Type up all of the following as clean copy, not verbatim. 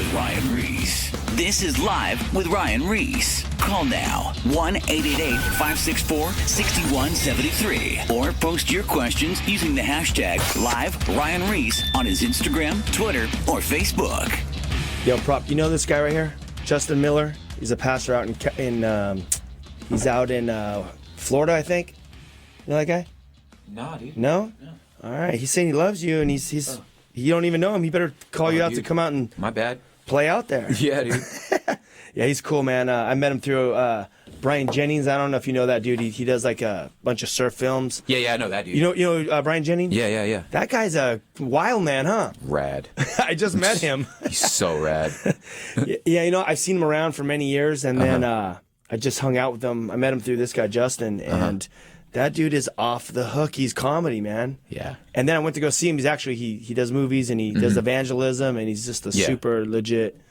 with Ryan Ries. This is Live with Ryan Ries. Call now 1-888-564-6173 or post your questions using the hashtag Live Ryan Ries on his Instagram, Twitter, or Facebook. Yo, Prop, you know this guy right here? Justin Miller. He's a pastor out he's out in Florida, I think. You know that guy? Nah, dude. No? No. All right. He's saying he loves you, and he's you don't even know him. He better call you out to come out and My bad. play out there. Yeah, dude. Yeah, he's cool, man. I met him through Brian Jennings. I don't know if you know that dude. He does like a bunch of surf films. Yeah, I know that dude. You know Brian Jennings? Yeah. That guy's a wild man, huh? Rad. I just met him. He's so rad. Yeah, I've seen him around for many years, and then I just hung out with him. I met him through this guy, Justin, and that dude is off the hook. He's comedy, man. Yeah. And then I went to go see him. He's actually, he does movies, and he does evangelism, and he's just a super legit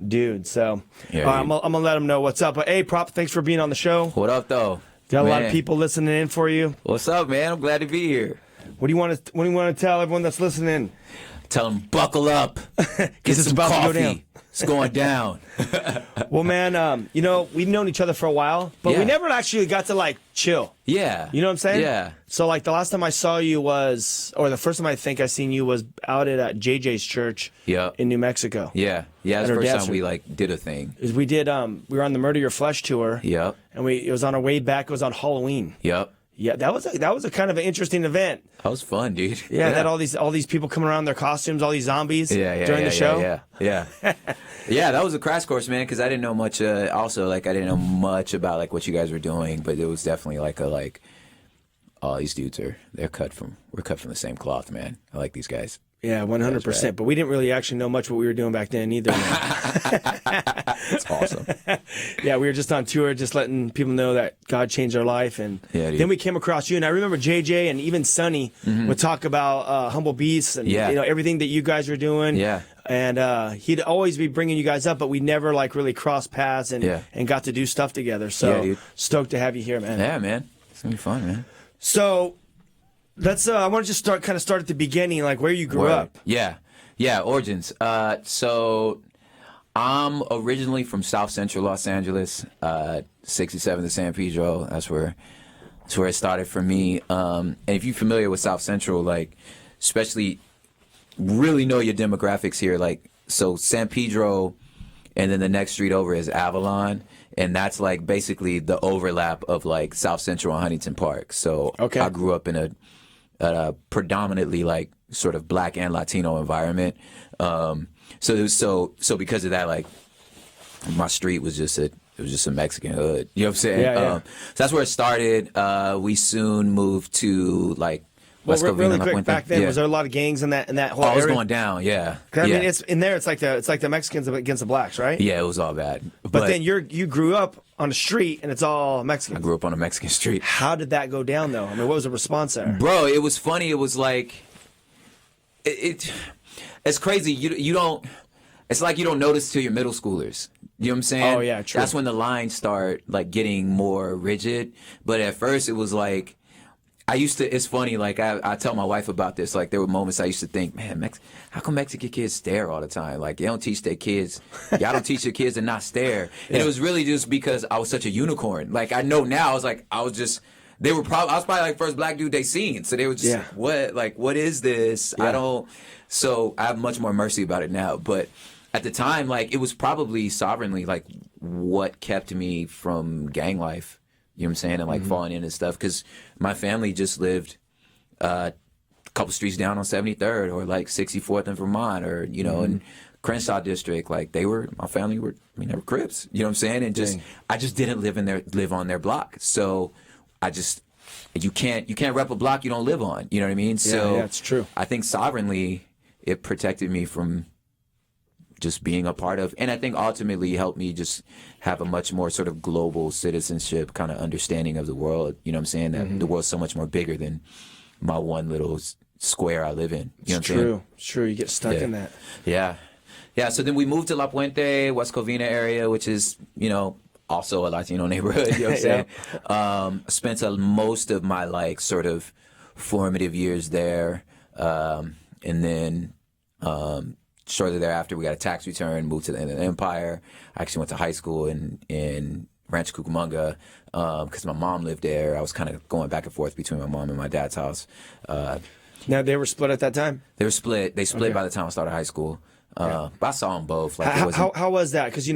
dude. So I'm going to let him know what's up. But hey, Prop, thanks for being on the show. What up, though? Got a lot of people listening in for you. What's up, man? I'm glad to be here. What do you want to tell everyone that's listening? Tell them, buckle up. Get some about coffee. to go down. It's going down. Well, man, we've known each other for a while, but we never actually got to, like, chill. Yeah. You know what I'm saying? Yeah. So, like, the last time I saw you the first time I think I seen you was out at JJ's church in New Mexico. Yeah. That's the At our first dad's time we, did a thing. We were on the Murder Your Flesh tour. Yep. And it was on our way back. It was on Halloween. Yep. Yeah, that was a kind of an interesting event. That was fun, dude. Yeah, that all these people coming around in their costumes, all these zombies during the show. Yeah. Yeah, that was a crash course, man, because I didn't know much. Also, I didn't know much about what you guys were doing, but it was definitely oh, these dudes we're cut from the same cloth, man. I like these guys. Yeah, 100%. But we didn't really actually know much what we were doing back then either. That's awesome. Yeah, we were just on tour, just letting people know that God changed our life. And then we came across you. And I remember JJ and even Sonny would talk about Humble Beasts and everything that you guys were doing. Yeah. And he'd always be bringing you guys up, but we never really crossed paths and got to do stuff together. So stoked to have you here, man. Yeah, man. It's going to be fun, man. So let's. I want to just start at the beginning, like where you grew up. Yeah, origins. So I'm originally from South Central Los Angeles, 67th to San Pedro. That's where it started for me. And if you're familiar with South Central, especially really know your demographics here. So San Pedro, and then the next street over is Avalon. And that's basically the overlap of South Central and Huntington Park. So I grew up in a predominantly sort of black and Latino environment. So because of that, my street was just a Mexican hood. You know what I'm saying? Yeah. So that's where it started. We soon moved to really quick, back then, was there a lot of gangs in that whole area? It was going down, yeah. I mean, it's in there. It's like the Mexicans against the blacks, right? Yeah, it was all bad. But then you grew up on a street, and it's all Mexican. I grew up on a Mexican street. How did that go down, though? I mean, what was the response there? Bro, it was funny. It was it's crazy. You don't. It's like you don't notice till you're middle schoolers. You know what I'm saying? Oh yeah, true. That's when the lines start getting more rigid. But at first, it was it's funny, I tell my wife about this, there were moments I used to think, man, how come Mexican kids stare all the time? They don't teach their kids, y'all don't teach your kids to not stare. And it was really just because I was such a unicorn. I know now, I was I was probably first black dude they seen. So they were just what is this? Yeah. So I have much more mercy about it now. But at the time, it was probably sovereignly, what kept me from gang life. You know what I'm saying? And falling in and stuff. Because my family just lived a couple streets down on 73rd or 64th in Vermont or, in Crenshaw District. They were Crips. You know what I'm saying? And I just didn't live on their block. So you can't rep a block you don't live on. You know what I mean? So yeah, it's true. I think sovereignly it protected me from just being a part of, and I think ultimately helped me just have a much more sort of global citizenship kind of understanding of the world. You know what I'm saying? That the world's so much more bigger than my one little square I live in. You know what I'm saying? It's true. You get stuck in that. Yeah. So then we moved to La Puente, West Covina area, which is, also a Latino neighborhood. You know what I'm saying? Spent most of my sort of formative years there, and then shortly thereafter, we got a tax return, moved to the Inland Empire. I actually went to high school in Rancho Cucamonga because my mom lived there. I was kind of going back and forth between my mom and my dad's house. Now, they were split at that time? They were split. They split by the time I started high school. But I saw them both. Like, how was that? Because,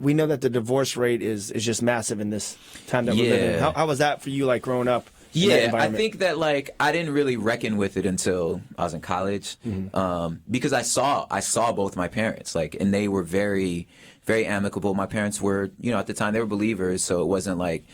we know that the divorce rate is just massive in this time that we're living in. How was that for you, like, growing up? Yeah, I think that, like, I didn't really reckon with it until I was in college, because I saw both my parents, like, and they were very, very amicable. My parents were, at the time they were believers, so it wasn't like,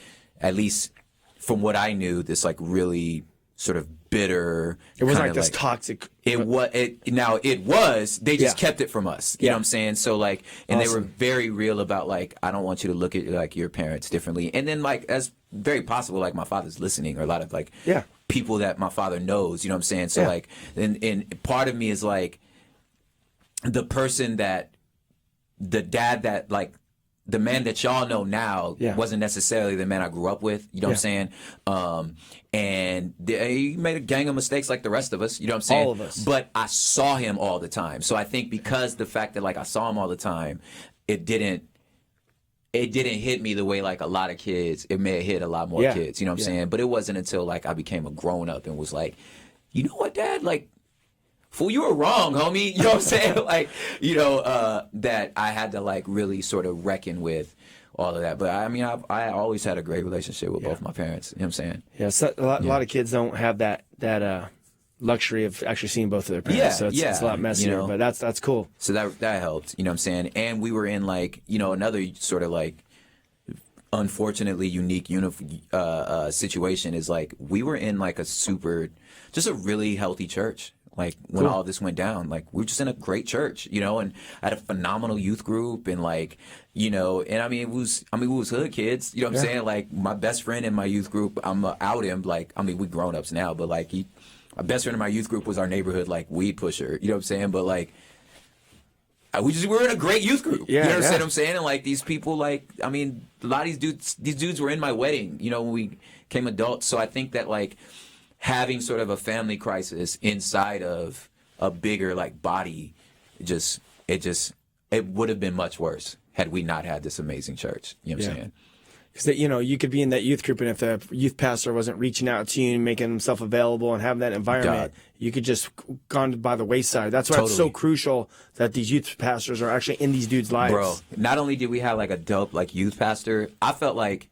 at least from what I knew, this like really sort of bitter. It wasn't like this toxic. It was. They just kept it from us. You know what I'm saying? So like, and they were very real about like, I don't want you to look at like your parents differently. And then like, as very possible, like my father's listening, or a lot of like people that my father knows. You know what I'm saying? So like, and part of me is like, the dad that like. The man that y'all know now wasn't necessarily the man I grew up with. You know what I'm saying? And he made a gang of mistakes like the rest of us. You know what I'm saying? All of us. But I saw him all the time. So I think because the fact that like I saw him all the time, it didn't hit me the way like a lot of kids, it may have hit a lot more kids. You know what I'm saying? But it wasn't until like I became a grown up and was like, you know what, Dad? Like, fool, you were wrong, homie. You know what I'm saying? Like, that I had to like really sort of reckon with all of that. But I mean, I always had a great relationship with both my parents. You know what I'm saying? Yeah, so a lot of kids don't have that luxury of actually seeing both of their parents. So it's a lot messier, but that's cool. So that helped. You know what I'm saying? And we were in like, another sort of like unfortunately unique situation is like we were in like just a really healtty church. Like when all this went down, like we were just in a great church, and I had a phenomenal youth group, and like, and we was hood kids, you know what I'm saying? Like my best friend in my youth group, I'm out him, like, we grown ups now, but like my best friend in my youth group was our neighborhood like weed pusher, you know what I'm saying? But like, we were in a great youth group, you know what I'm saying? And like these people, like, a lot of these dudes were in my wedding, when we became adults. So I think that like, having sort of a family crisis inside of a bigger like body, it would have been much worse had we not had this amazing church. You know what I'm saying? Because you could be in that youth group, and if the youth pastor wasn't reaching out to you and making himself available and having that environment, you could just gone by the wayside. That's why it's so crucial that these youth pastors are actually in these dudes' lives. Bro, not only did we have like a dope like youth pastor, I felt like.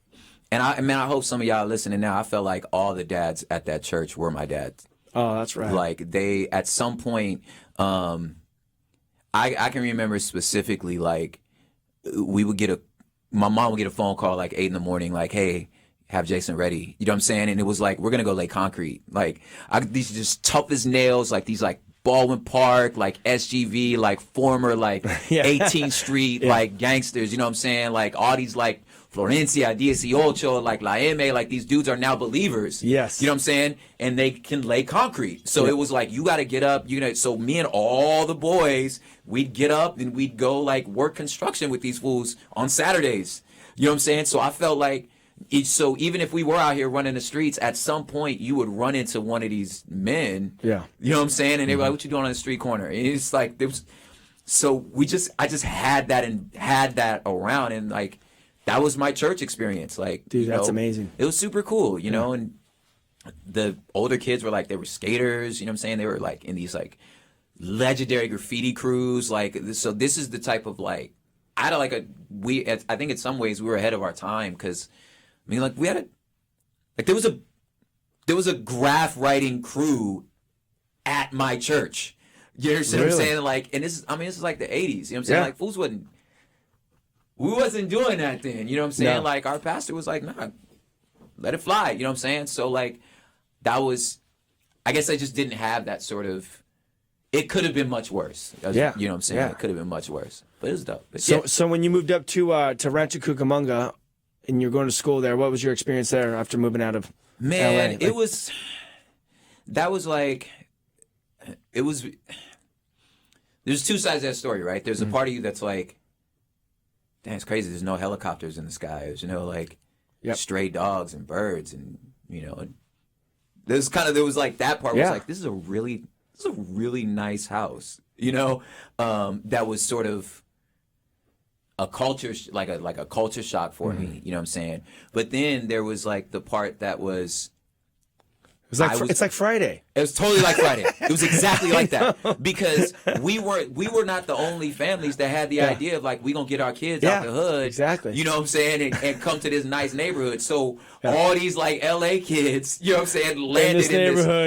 And I hope some of y'all are listening now. I felt like all the dads at that church were my dads. Oh, that's right. Like they, at some point, I can remember specifically, like my mom would get a phone call like 8 a.m, like, hey, have Jason ready. You know what I'm saying? And it was like, we're going to go lay concrete. Like these just tough as nails, like these like Baldwin Park, like SGV, like former like 18th Street, like gangsters. You know what I'm saying? Like all these like Florencia, 18, like La M, like these dudes are now believers. Yes. You know what I'm saying? And they can lay concrete. So it was like, you got to get up, so me and all the boys, we'd get up and we'd go like work construction with these fools on Saturdays. You know what I'm saying? So I felt like, so even if we were out here running the streets, at some point you would run into one of these men. Yeah. You know what I'm saying? And they were like, what you doing on the street corner? And it's like, so I just had that around, and like, that was my church experience. Like, dude, that's amazing. It was super cool, and the older kids were like, they were skaters, you know what I'm saying? They were like in these like legendary graffiti crews. Like, so this is the type of like, I had like I think in some ways we were ahead of our time. Cause like we had there was a graph writing crew at my church. You understand what I'm saying? Like, and this is like the 80s, you know what I'm saying? Like fools we wasn't doing that then, you know what I'm saying? No. Like, our pastor was like, nah, let it fly, you know what I'm saying? So, like, that was, I guess I just didn't have that sort of, it could have been much worse. You know what I'm saying? It could have been much worse. But it was dope. But so when you moved up to Rancho Cucamonga and you're going to school there, what was your experience there after moving out of LA? There's two sides of that story, right? There's a part of you that's like, damn, it's crazy. There's no helicopters in the sky. There's like stray dogs and birds, and there was like that part was like, this is a really nice house. that was sort of a culture, like a culture shock for me, you know what I'm saying? But then there was like the part that was, it's like Friday. It was totally like Friday. It was exactly like that, because we were not the only families that had the idea of like, we gonna get our kids out the hood, exactly. You know what I'm saying, and come to this nice neighborhood. So all these like LA kids, you know what I'm saying, landed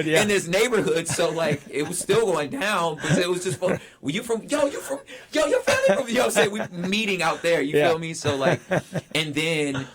in this neighborhood. So like it was still going down, but it was just fun. Well, your family from, you know what I'm saying, we meeting out there. You feel me? So like, and then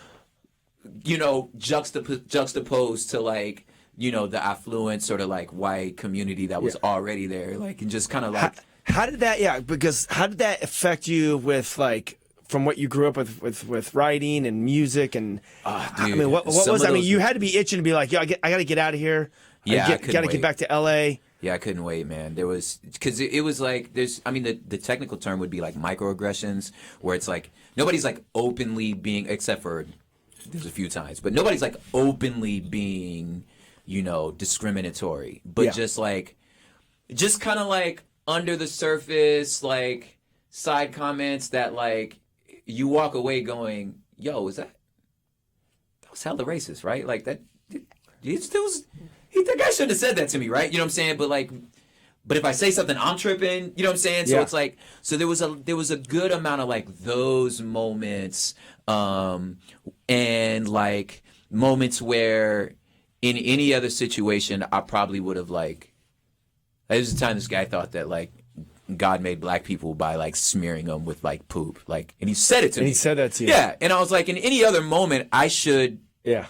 juxtaposed to like, the affluent sort of like white community that was already there, like, and just kind of like. How did that affect you with like, from what you grew up with writing and music and, dude, I mean, what was, I mean, you had to be itching to be like, I got to get out of here. Yeah, got to get back to LA. Yeah, I couldn't wait, man. There was, because it was like, the technical term would be like microaggressions, where it's like, nobody's like openly being, except for, there's a few times, but nobody's like openly being, discriminatory, but just kind of like under the surface, like side comments that like you walk away going, yo, that was hella racist, right? Like that guy shouldn't have said that to me, right? You know what I'm saying? But if I say something, I'm tripping, you know what I'm saying? So it's like, so there was a good amount of like those moments, and like moments where in any other situation, I probably would have like, there was a time this guy thought that like God made black people by like smearing them with like poop, like, and he said it to me. He said that to you. Yeah, and I was like, in any other moment, I should be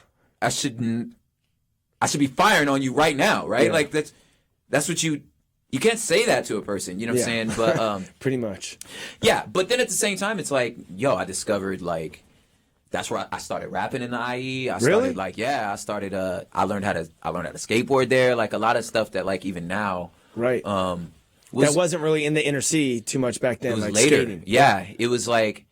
firing on you right now, right? Yeah. Like that's what you can't say that to a person, you know what I'm saying? But pretty much. Yeah, but then at the same time, it's like, yo, I discovered like. That's where I started rapping in the IE. I started I learned how to skateboard there. Like a lot of stuff that like even now. Right. That wasn't really in the inner city too much back then. It was like later. Skating. Yeah. It was like,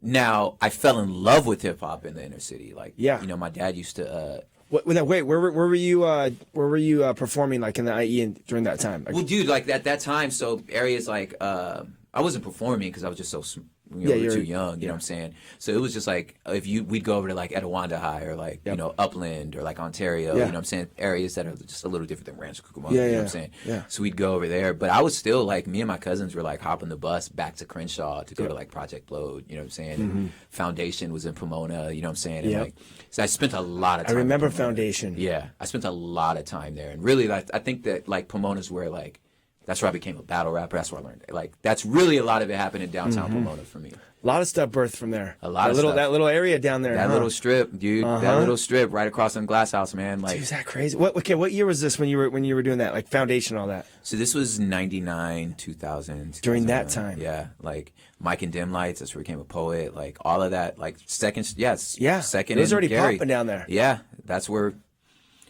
now I fell in love with hip hop in the inner city. Like, my dad used to. Wait, where were you? Where were you performing like in the IE during that time? Like, well, dude, like at that time, so areas like I wasn't performing because I was just so. We were too young, you know what I'm saying? So it was just like, we'd go over to like Etiwanda High or like, Upland or like Ontario, you know what I'm saying? Areas that are just a little different than Rancho Cucamonga, you know what I'm saying? Yeah. So we'd go over there. But I was still like, me and my cousins were like hopping the bus back to Crenshaw to go to like Project Load, you know what I'm saying? And Foundation was in Pomona, you know what I'm saying? And like, so I spent a lot of time. I remember Foundation. Yeah. I spent a lot of time there. And really, like, I think that like Pomona's where like, that's where I became a battle rapper. That's where I learned it. Like, that's really a lot of it happened in downtown Pomona for me. A lot of stuff birthed from there. A lot of stuff. That little area down there. That little strip, dude. That little strip right across from Glass House, man. Like, dude, is that crazy? What year was this when you were doing that? Like Foundation and all that? So this was 99, 2000. During that time. Yeah. Like Mike and Dim Lights, that's where he became a poet. Like all of that. Like second. Second. It was already Gary. popping down there. Yeah. That's where,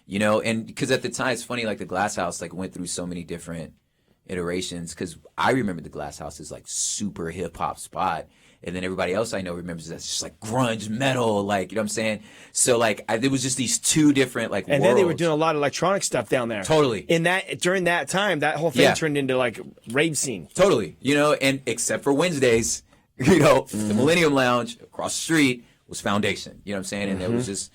and because at the time, it's funny, like the Glass House like went through so many different iterations, because I remember the Glass House is like super hip hop spot, and then everybody else I know remembers that's just like grunge metal, like, you know what I'm saying? So like there was just these two different like and worlds. Then they were doing a lot of electronic stuff down there. Totally. During that time, that whole thing turned into like rave scene. Totally. And except for Wednesdays, the Millennium Lounge across the street was Foundation. You know what I'm saying? And there was just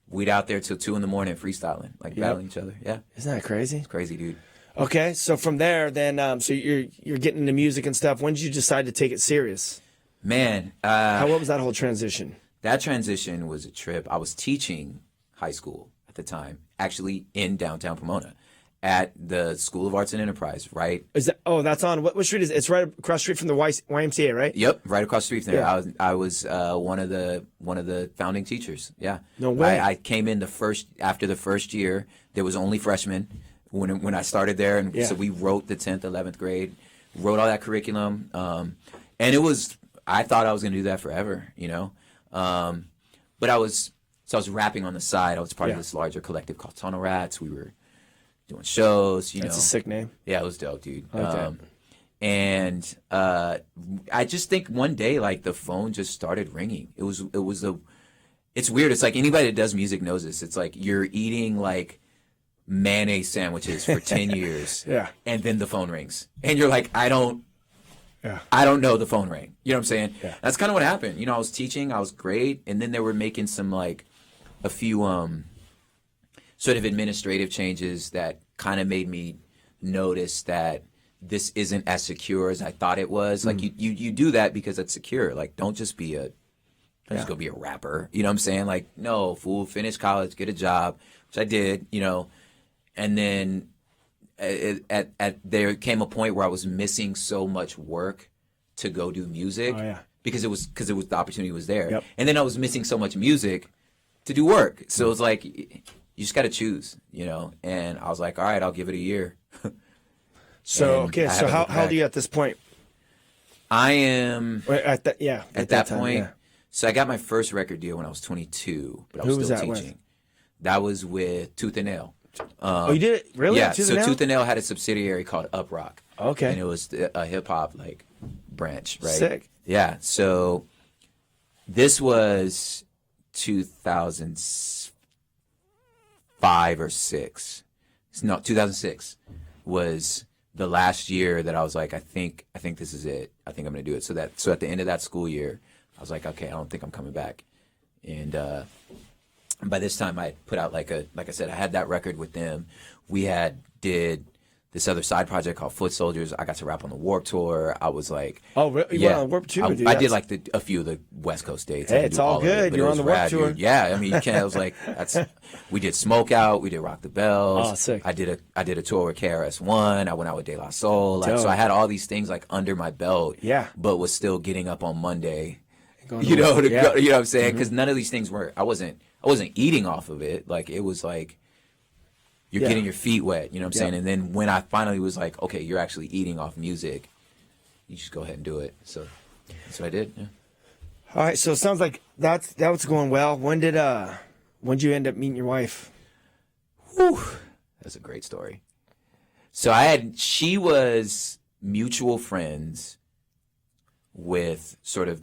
we'd out there till 2 a.m. freestyling, like battling each other. Yeah. Isn't that crazy? It's crazy, dude. Okay, so from there, then, so you're getting into music and stuff. When did you decide to take it serious? Man, what was that whole transition? That transition was a trip. I was teaching high school at the time, actually in downtown Pomona, at the School of Arts and Enterprise. Right? Is that? Oh, that's on what street is it? It's right across the street from the YMCA, right? Yep, right across the street from there. Yeah. I was one of the founding teachers. Yeah. No way. I came in after the first year. There was only freshmen when I started there, and so we wrote the 10th, 11th grade, wrote all that curriculum, and it was. I thought I was going to do that forever, but I was rapping on the side. I was part of this larger collective called Tunnel Rats. We were doing shows, That's a sick name. Yeah, it was dope, dude. Okay. And I just think one day, like, the phone just started ringing. It's weird. It's like anybody that does music knows this. It's like you're eating, like, mayonnaise sandwiches for 10 years. Yeah. And then the phone rings. And you're like, I don't know the phone rang. You know what I'm saying? Yeah. That's kind of what happened. You know, I was teaching, I was great. And then they were making some like a few sort of administrative changes that kind of made me notice that this isn't as secure as I thought it was. Like you do that because it's secure. Like don't just go be a rapper. You know what I'm saying? Like, no, fool, finish college, get a job, which I did, you know. And then there came a point where I was missing so much work to go do music because the opportunity was there. Yep. And then I was missing so much music to do work. So it's like you just got to choose, you know. And I was like, all right, I'll give it a year. So how old are you at this point? I am at that point. Yeah. So I got my first record deal when I was 22, but I was still teaching. With? That was with Tooth and Nail. Oh, you did it? Really? Yeah, Tooth and Nail had a subsidiary called Up Rock. Okay. And it was a hip-hop, like, branch, right? Sick. Yeah, so this was 2005 or 6. No, 2006 was the last year that I was like, I think this is it. I think I'm going to do it. So at the end of that school year, I was like, okay, I don't think I'm coming back. And by this time, I put out like I said, I had that record with them. We did this other side project called Foot Soldiers. I got to rap on the Warped Tour. I was like, oh, really? You went on Warped Tour? I did like a few of the West Coast dates. Hey, it's all good. You're on the Warped Tour. Dude. Yeah, I mean, you can't. I was like, we did Smoke Out. We did Rock the Bells. Oh, sick. I did a tour with KRS-One. I went out with De La Soul. Like, so I had all these things like under my belt. Yeah. But was still getting up on Monday. You know Go, you know what I'm saying? Because none of these things were. I wasn't eating off of it. Like it was like you're getting your feet wet. You know what I'm saying? And then when I finally was like, okay, you're actually eating off music, you just go ahead and do it. So that's what I did. Yeah. All right. So it sounds like that was going well. When did you end up meeting your wife? Whew. That's a great story. So she was mutual friends with sort of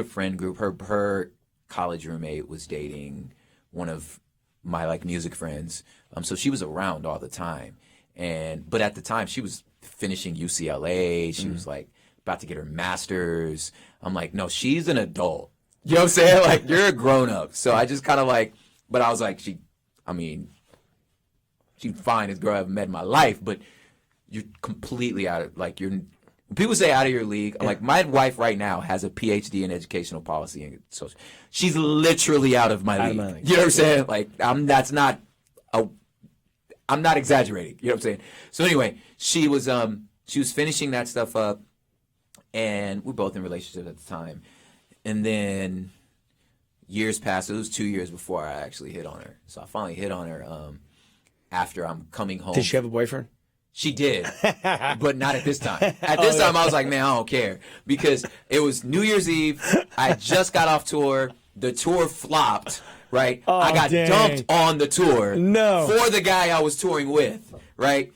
friend group. Her college roommate was dating one of my like music friends. So she was around all the time. But at the time she was finishing UCLA. She was like about to get her master's. I'm like, no, she's an adult. You know what I'm saying? Like you're a grown up. So I just kind of like, but I was like, she's the finest girl I've ever met in my life, but you're completely out of like when people say out of your league, I'm like, my wife right now has a PhD in educational policy, and so she's literally out of my league. You know what I'm saying? Like, I'm not exaggerating. You know what I'm saying? So anyway, she was finishing that stuff up, and we're both in relationships at the time. And then years passed. It was 2 years before I actually hit on her. So I finally hit on her after I'm coming home. Did she have a boyfriend? She did, but not at this time. At this time, I was like, man, I don't care. Because it was New Year's Eve. I just got off tour. The tour flopped, right? Oh, I got dumped on the tour for the guy I was touring with, right?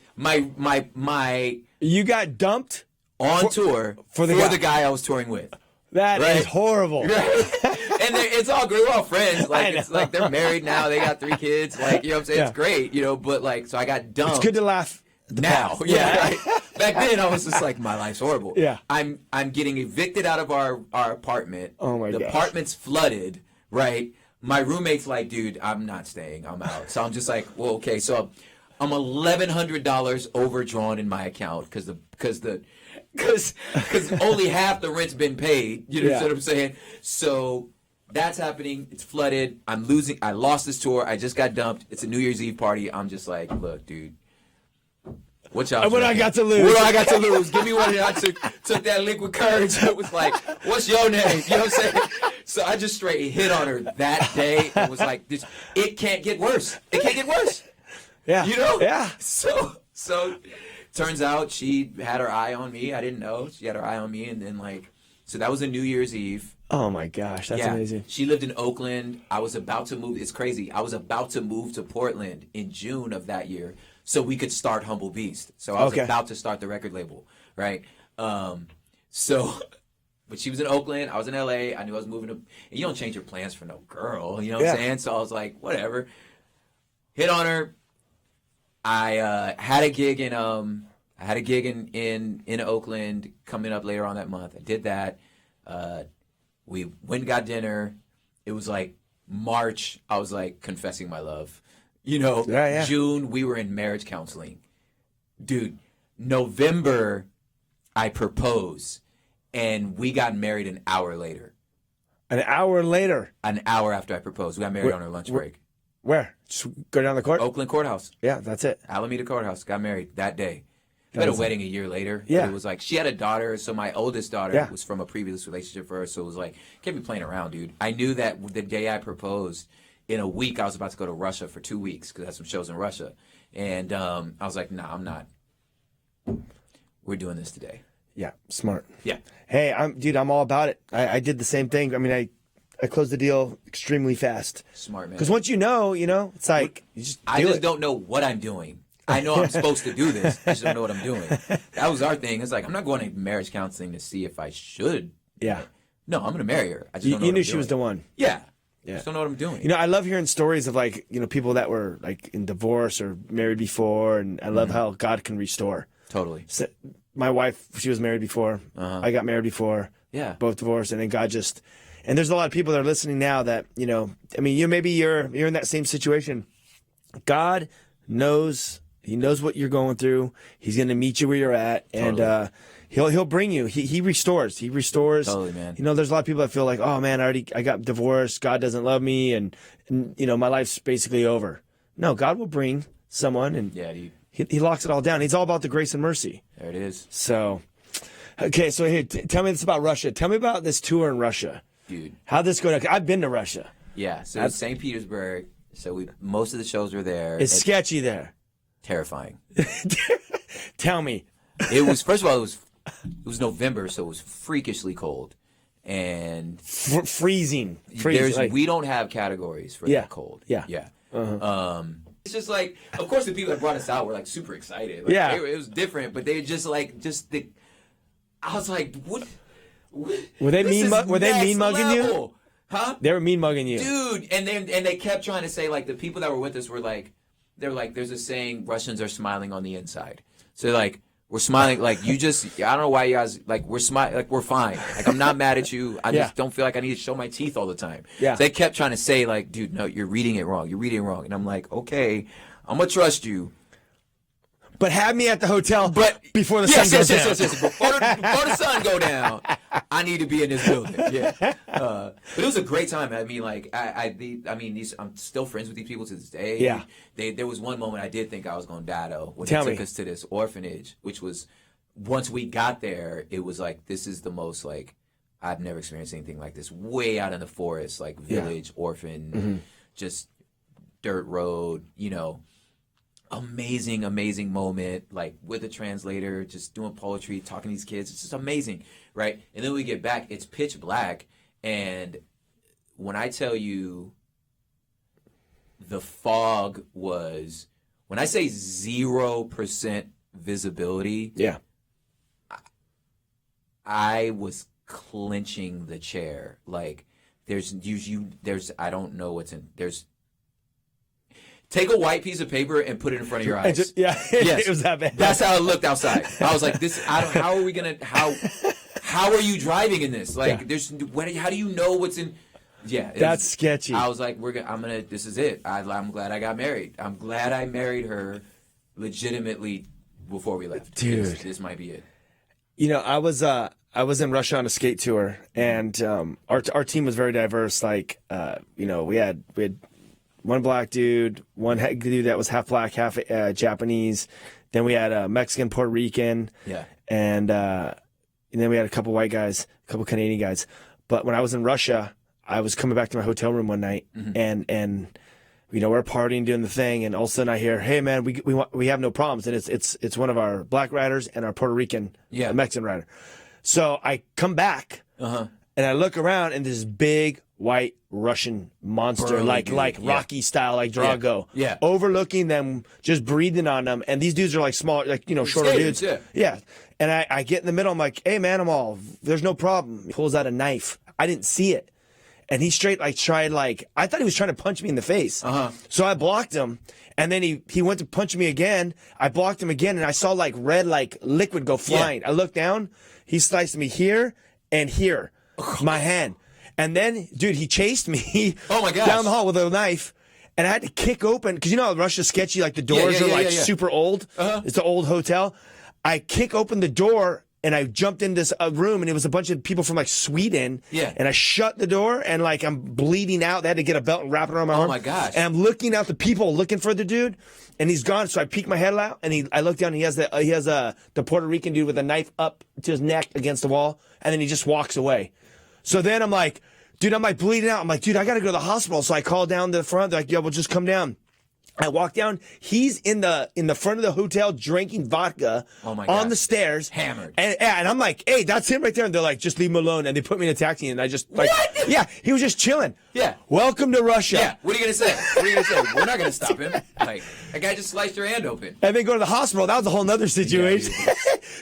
You got dumped? On tour for the guy I was touring with. That is horrible. Right? And it's all great. We're all friends. Like, it's like they're married now. They got 3 kids. Like, you know what I'm saying? It's great, you know, but like, so I got dumped. It's good to laugh. Now, right? Back then, I was just like, my life's horrible. Yeah. I'm getting evicted out of our apartment. Oh my god. The apartment's flooded, right? My roommate's like, dude, I'm not staying. I'm out. So I'm just like, well, okay. So I'm $1,100 overdrawn in my account because only half the rent's been paid. You know what I'm saying? So that's happening. It's flooded. I'm losing. I lost this tour. I just got dumped. It's a New Year's Eve party. I'm just like, look, dude. What y'all? What I got to lose? What do I got to lose? Give me one. And I took that liquid courage. It was like, what's your name? You know what I'm saying? So I just straight hit on her that day and was like, it can't get worse. It can't get worse. Yeah. You know? Yeah. So turns out she had her eye on me. I didn't know. She had her eye on me, and then so that was a New Year's Eve. Oh my gosh, that's amazing. She lived in Oakland. I was about to move. It's crazy. I was about to move to Portland in June of that year, so we could start Humble Beast. So I was about to start the record label, right? But she was in Oakland. I was in LA. I knew I was moving to. And you don't change your plans for no girl. You know what I'm saying? So I was like, whatever. Hit on her. I had a gig in in Oakland coming up later on that month. I did that. We went and got dinner. It was like March. I was like confessing my love. June we were in marriage counseling. Dude, November I proposed, and we got married an hour later. An hour later? An hour after I proposed. We got married on our lunch break. Where? Just go down the court? Oakland Courthouse. Yeah, that's it. Alameda Courthouse. Got married that day. We had a wedding a year later. Yeah. But it was like, she had a daughter, so my oldest daughter Yeah. was from a previous relationship for her, so it was like, can't be playing around, dude. I knew that the day I proposed, in a week, I was about to go to Russia for 2 weeks, because I had some shows in Russia. And I was like, nah, I'm not. We're doing this today. Yeah, smart. Yeah. Hey, I'm all about it. I did the same thing. I mean, I closed the deal extremely fast. Smart, man. Because once you know, it's like, you just I just don't know what I'm doing. I know I'm supposed to do this. I just don't know what I'm doing. That was our thing. It's like, I'm not going to marriage counseling to see if I should. Yeah. No, I'm going to marry her. I just don't know You what knew I'm she doing. was the one. Yeah. Yeah. Just don't know what I'm doing. I love hearing stories of like, people that were like in divorce or married before, and I love how God can restore. Totally. So, my wife, she was married before. I got married before. Yeah. Both divorced, and then God just, and there's a lot of people that are listening now that, I mean, maybe you're in that same situation. God knows, He knows what you're going through. He's going to meet you where you're at, Totally. and he'll bring you. He restores. He restores. Totally, man. There's a lot of people that feel like, oh man, I got divorced. God doesn't love me, and my life's basically over. No, God will bring someone, and Yeah, dude. He locks it all down. He's all about the grace and mercy. There it is. So, okay, so here, tell me this about Russia. Tell me about this tour in Russia. Dude. How'd this go down? I've been to Russia. Yeah, so it's St. Petersburg. So most of the shows were there. It's sketchy there. Terrifying. Tell me. It was, first of all, it was November, so it was freakishly cold. And Freezing. Like, we don't have categories for Yeah. that cold. Yeah. Yeah. It's just like, of course, the people that brought us out were like super excited. Like, Yeah. it was different, but they just like, I was like, what? Were they This is were they next mean mugging you? level. Huh? They were mean mugging you. Dude, and they kept trying to say, like, the people that were with us were like, they're like, there's a saying, Russians are smiling on the inside. So like, we're smiling, like, I don't know why you guys, like, we're smiling, like, we're fine. Like, I'm not mad at you. I just don't feel like I need to show my teeth all the time. Yeah. So they kept trying to say, like, dude, no, you're reading it wrong. You're reading it wrong. And I'm like, okay, I'm going to trust you. But have me at the hotel before the Yes, sun goes down. yes. Before the sun go down, I need to be in this building. Yeah. But it was a great time. I mean, like, I'm still friends with these people to this day. Yeah. There was one moment I did think I was going to die, though, when Tell they took me. us to this orphanage, which was, once we got there, it was like, this is the most, like, I've never experienced anything like this. Way out in the forest, like, village, orphan, just dirt road, amazing moment, like with a translator, just doing poetry, talking to these kids. It's just amazing, right? And then we get back, it's pitch black, and when I tell you the fog was, when I say 0% visibility, Yeah. I was clenching the chair. Like, there's I don't know what's in, take a white piece of paper and put it in front of your eyes. Yes. It was that bad. That's how it looked outside. I was like, how are we going to, how are you driving in this? Like, how do you know what's in? Yeah. That's sketchy. I was like, this is it. I'm glad I got married. I'm glad I married her legitimately before we left. Dude. This might be it. I was in Russia on a skate tour, and our team was very diverse. Like, we had one black dude, one dude that was half black, half Japanese. Then we had a Mexican, Puerto Rican. Yeah. And then we had a couple white guys, a couple Canadian guys. But when I was in Russia, I was coming back to my hotel room one night, and we're partying, doing the thing, and all of a sudden I hear, "Hey man, we have no problems," and it's one of our black riders and our Puerto Rican, Mexican rider. So I come back, and I look around, and this big white Russian monster, Burly dude. like Rocky style, like Drago, overlooking them, just breathing on them. And these dudes are like small, like shorter skaters, dudes. Yeah. And I get in the middle. I'm like, "Hey man, there's no problem." He pulls out a knife. I didn't see it. and he straight like tried like I thought he was trying to punch me in the face. So I blocked him, and then he went to punch me again. I blocked him again, and I saw like red like liquid go flying. I looked down. He sliced me here and here, my hand, and then dude, he chased me Oh my gosh. down the hall with a knife. And I had to kick open, because you know how Russia's sketchy, like the doors are like super old. It's an old hotel. I kick open the door, and I jumped in this room, and it was a bunch of people from like Sweden. Yeah. And I shut the door, and like I'm bleeding out. They had to get a belt and wrap it around my arm. Oh my gosh. And I'm looking out the people looking for the dude, and he's gone. So I peek my head out, and I look down, and he has the Puerto Rican dude with a knife up to his neck against the wall, and then he just walks away. So then I'm like, dude, I'm like bleeding out. I'm like, dude, I got to go to the hospital. So I call down the front. They're like, yeah, well, just come down. I walk down. He's in the front of the hotel drinking vodka on the stairs. Hammered. And I'm like, hey, that's him right there. And they're like, just leave him alone. And they put me in a taxi. And I just like, what? Yeah, he was just chilling. Yeah. Welcome to Russia. Yeah. What are you going to say? What are you going to say? We're not going to stop him. Like, that guy just sliced your hand open. And then go to the hospital. That was a whole nother situation.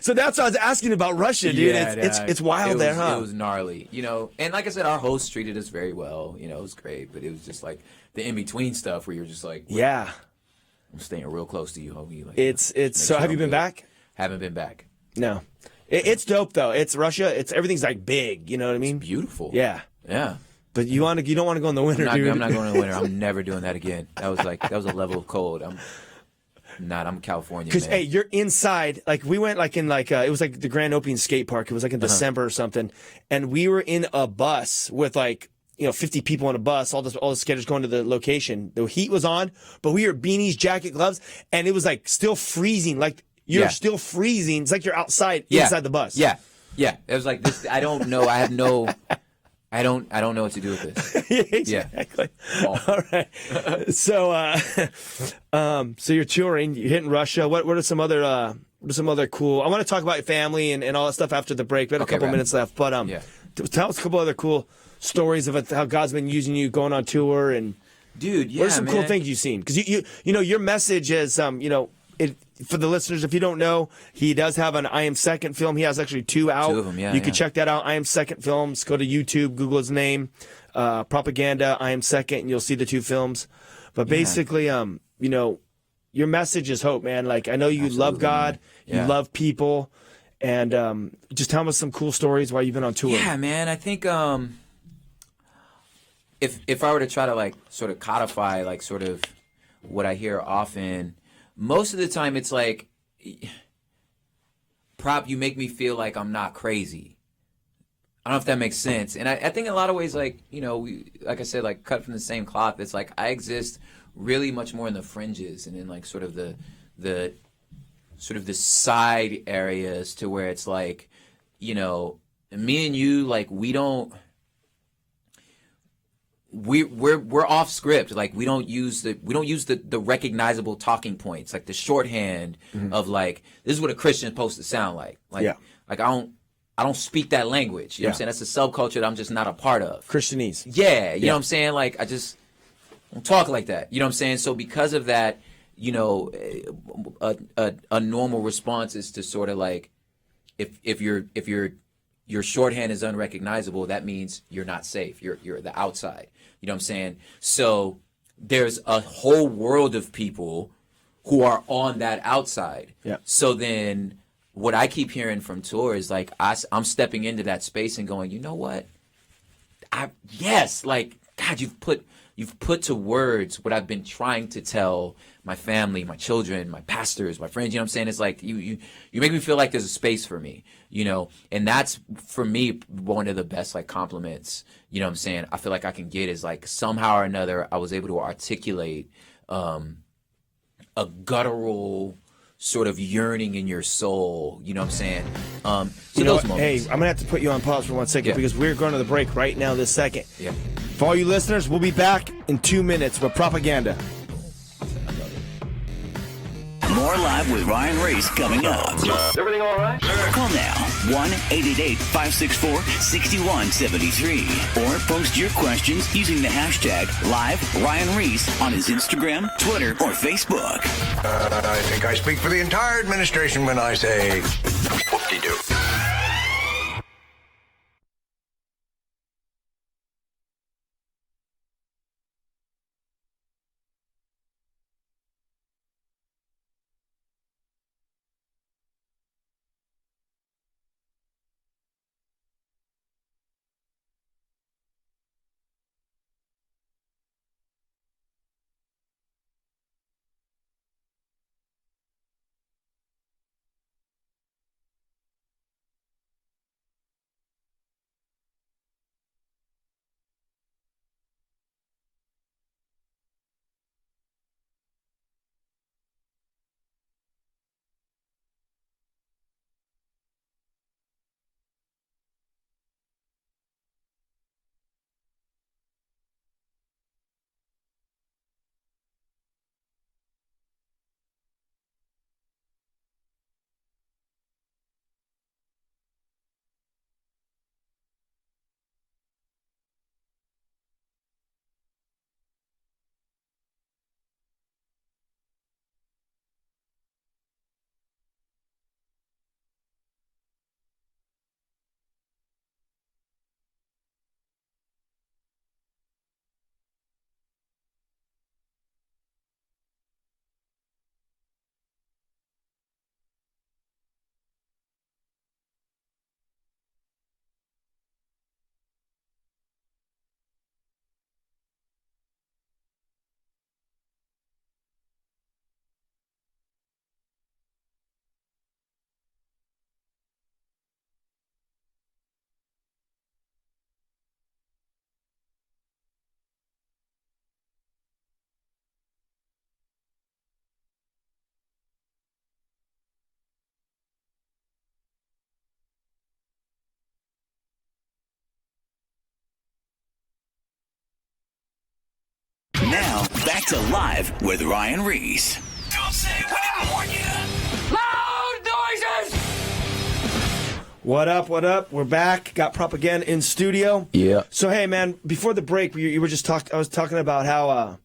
So that's what I was asking about Russia, dude. Yeah, it's wild there, huh? It was gnarly, you know. And like I said, our host treated us very well. You know, it was great. But it was just like the in-between stuff where you're just like, yeah. I'm staying real close to you, homie. Like, it's so. Sure Have you been back? Haven't been back. No. It's dope though. It's Russia. Everything's like big. You know what I mean? It's beautiful. Yeah. Yeah. But you don't want to go in the winter, dude. I'm not going in the winter. I'm never doing that again. That was a level of cold. I'm California. Because hey, you're inside. Like we went like in like it was like the grand opening skate park. It was like in December or something, and we were in a bus with like 50 people on a bus. All the skaters going to the location. The heat was on, but we were beanies, jacket, gloves, and it was like still freezing. Like you're still freezing. It's like you're outside inside the bus. Yeah. It was like this. I don't know. I don't know what to do with this. Exactly. Yeah. All right. So, so you're touring. You're hitting Russia. What are some other cool? I want to talk about your family and all that stuff after the break. We have a couple minutes left, but tell us a couple other cool stories of how God's been using you going on tour and. Dude, yeah, what are some cool things you've seen? Because you know your message is for the listeners, if you don't know, he does have an I Am Second film. He has actually 2 out. 2 of them, yeah. You can check that out. I Am Second Films. Go to YouTube, Google his name, Propaganda, I Am Second, and you'll see the 2 films. But basically, your message is hope, man. Like, I know you love God, you love people, and just tell us some cool stories while you've been on tour. Yeah, man. I think if I were to try to like sort of codify like sort of what I hear often. Most of the time, it's like, Prop, you make me feel like I'm not crazy. I don't know if that makes sense. And I think in a lot of ways, like, like I said, like cut from the same cloth. It's like I exist really much more in the fringes and in like sort of the side areas to where it's like, me and you, like we're off script. Like we don't use the recognizable talking points, like the shorthand of like, this is what a Christian is supposed to sound like. Like I don't speak that language. You know what I'm saying? That's a subculture that I'm just not a part of. Christianese. Yeah. You know what I'm saying? Like I just don't talk like that. You know what I'm saying? So because of that, a normal response is to sort of like, if your shorthand is unrecognizable, that means you're not safe. You're the outside. You know what I'm saying? So there's a whole world of people who are on that outside. Yeah. So then what I keep hearing from tour is like, I'm stepping into that space and going, you know what? Like, God, you've put to words what I've been trying to tell my family, my children, my pastors, my friends. You know what I'm saying? It's like you make me feel like there's a space for me, and that's for me one of the best like compliments. You know what I'm saying? I feel like I can get is like somehow or another I was able to articulate a guttural sort of yearning in your soul. You know what I'm saying? So those moments. Hey, I'm gonna have to put you on pause for 1 second because we're going to the break right now this second. Yeah. For all you listeners, we'll be back in 2 minutes with Propaganda. More Live with Ryan Ries coming up. Is everything all right? Call now 1-888-564-6173 or post your questions using the hashtag #LiveRyanReese on his Instagram, Twitter, or Facebook. I think I speak for the entire administration when I say whoop-de-doo. Now, back to Live with Ryan Ries. Don't say we didn't warn you. Loud noises! What up, what up? We're back. Got Propaganda in studio. Yeah. So, hey, man, before the break, you were just I was talking about how,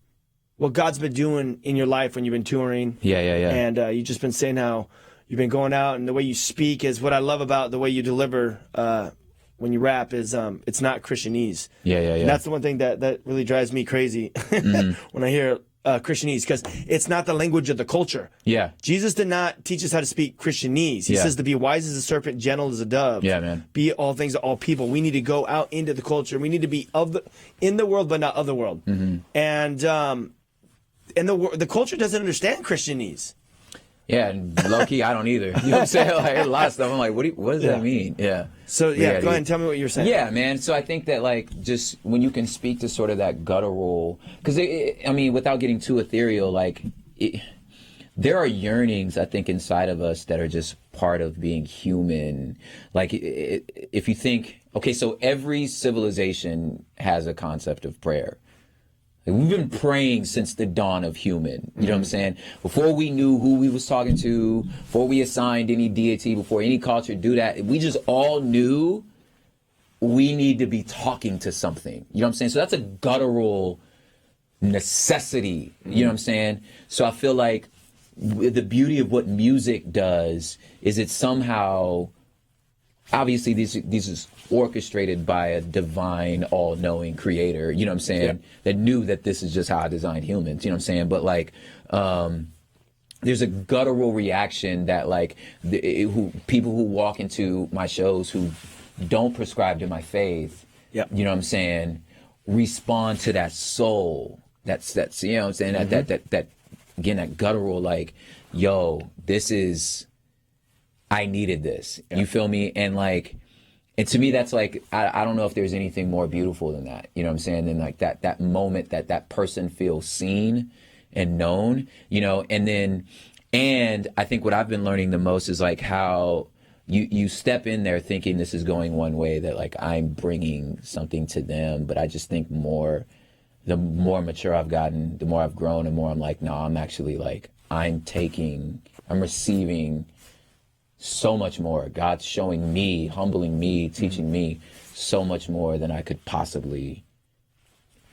what God's been doing in your life when you've been touring. Yeah. And you've just been saying how you've been going out, and the way you speak is what I love about the way you deliver when you rap is it's not Christianese. Yeah. And that's the one thing that really drives me crazy when I hear Christianese, because it's not the language of the culture. Yeah. Jesus did not teach us how to speak Christianese. He says to be wise as a serpent, gentle as a dove. Yeah, man. Be all things to all people. We need to go out into the culture. We need to be in the world, but not of the world. And the culture doesn't understand Christianese. Yeah, and low-key, I don't either. You know what I'm saying? Like, a lot of stuff, I'm like, what does that mean? Yeah. So, go ahead and tell me what you're saying. Yeah, man. So I think that, like, just when you can speak to sort of that guttural, because, I mean, without getting too ethereal, like, there are yearnings, I think, inside of us that are just part of being human. Like, if you think, okay, so every civilization has a concept of prayer. Like, we've been praying since the dawn of human. You know what I'm saying? Before we knew who we was talking to, before we assigned any deity, before any culture do that, we just all knew we need to be talking to something. You know what I'm saying? So that's a guttural necessity. You know what I'm saying? So I feel like the beauty of what music does is it somehow, obviously this is orchestrated by a divine, all-knowing creator, you know what I'm saying, that knew that this is just how I designed humans, you know what I'm saying? But, like, there's a guttural reaction that, like, people who walk into my shows who don't prescribe to my faith, you know what I'm saying, respond to that soul. That's you know what I'm saying, that again, that guttural, like, yo, this is, I needed this. You feel me? And, like, and to me, that's like, I don't know if there's anything more beautiful than that. You know what I'm saying? Than like that moment that person feels seen and known, you know, and I think what I've been learning the most is like how you step in there thinking this is going one way, that like I'm bringing something to them. But I just think the more mature I've gotten, the more I've grown, and more I'm like, no, I'm actually like, I'm receiving so much more. God's showing me, humbling me, teaching me so much more than I could possibly